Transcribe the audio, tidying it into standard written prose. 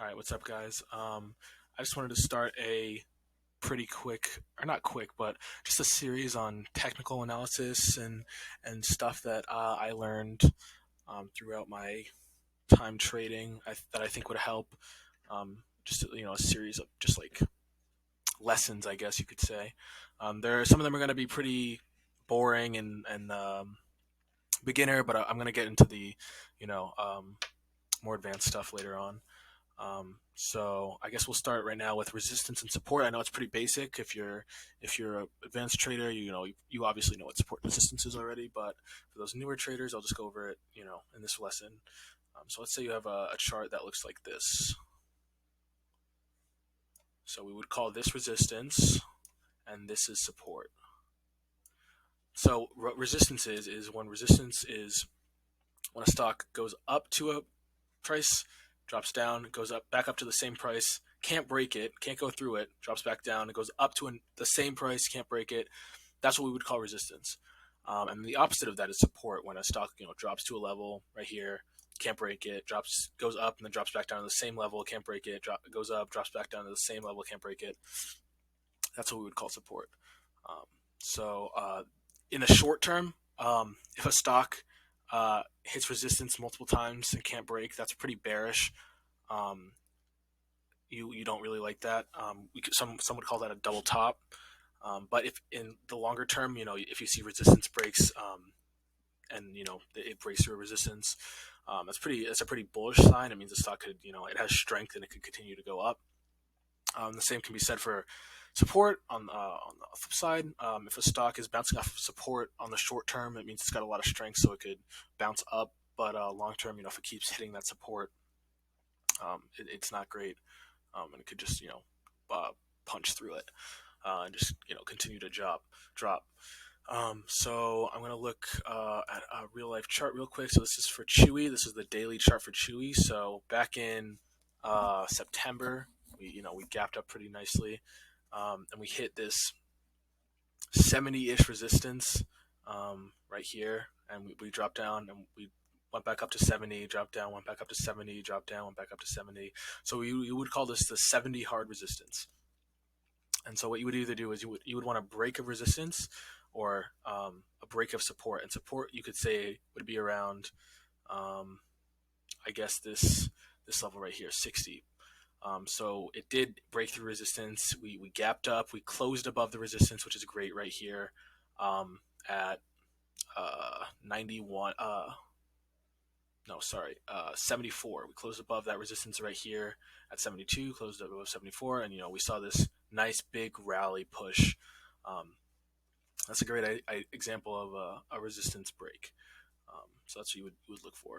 All right, what's up, guys? I just wanted to start a pretty quick, or not quick, but just a series on technical analysis and stuff that I learned throughout my time trading that I think would help. Just a series of just like lessons, I guess you could say. There, some of them are going to be pretty boring and beginner, but I'm going to get into the you know um, more advanced stuff later on. So I guess we'll start right now with resistance and support. I know it's pretty basic. If you're an advanced trader, you obviously know what support and resistance is already. But for those newer traders, I'll just go over it, in this lesson. So let's say you have a chart that looks like this. So we would call this resistance, and this is support. So what resistance is when a stock goes up to a price, drops down, goes up back up to the same price, can't break it, can't go through it, drops back down, it goes up to the same price, can't break it. That's what we would call resistance. And the opposite of that is support. When a stock drops to a level right here, can't break it, goes up and then drops back down to the same level, can't break it, goes up, drops back down to the same level, can't break it. That's what we would call support. Um, so in the short term, if a stock hits resistance multiple times and can't break, that's pretty bearish. Um, you don't really like that. Some would call that a double top. But if in the longer term, if you see resistance breaks, and it breaks through a resistance, that's a pretty bullish sign. It means the stock could, it has strength and it could continue to go up. The same can be said for support on the flip side. If a stock is bouncing off of support on the short term, it means it's got a lot of strength, so it could bounce up. But long term, if it keeps hitting that support, it's not great, and it could just uh, punch through it and just continue to drop. So I'm gonna look at a real life chart real quick. So this is for Chewy. This is the daily chart for Chewy. So back in September, we gapped up pretty nicely, and we hit this 70-ish resistance right here, and we dropped down and we went back up to 70, dropped down, went back up to 70, dropped down, went back up to 70. So you would call this the 70 hard resistance. And so what you would either do is you would want to break a resistance or a break of support. And support, you could say, would be around, I guess this level right here, 60. So it did break through resistance. We gapped up. We closed above the resistance, which is great right here, at 91. No, sorry, 74. We closed above that resistance right here at 72. Closed above 74, and we saw this nice big rally push. Um, that's a great example of a resistance break. So that's what you would look for.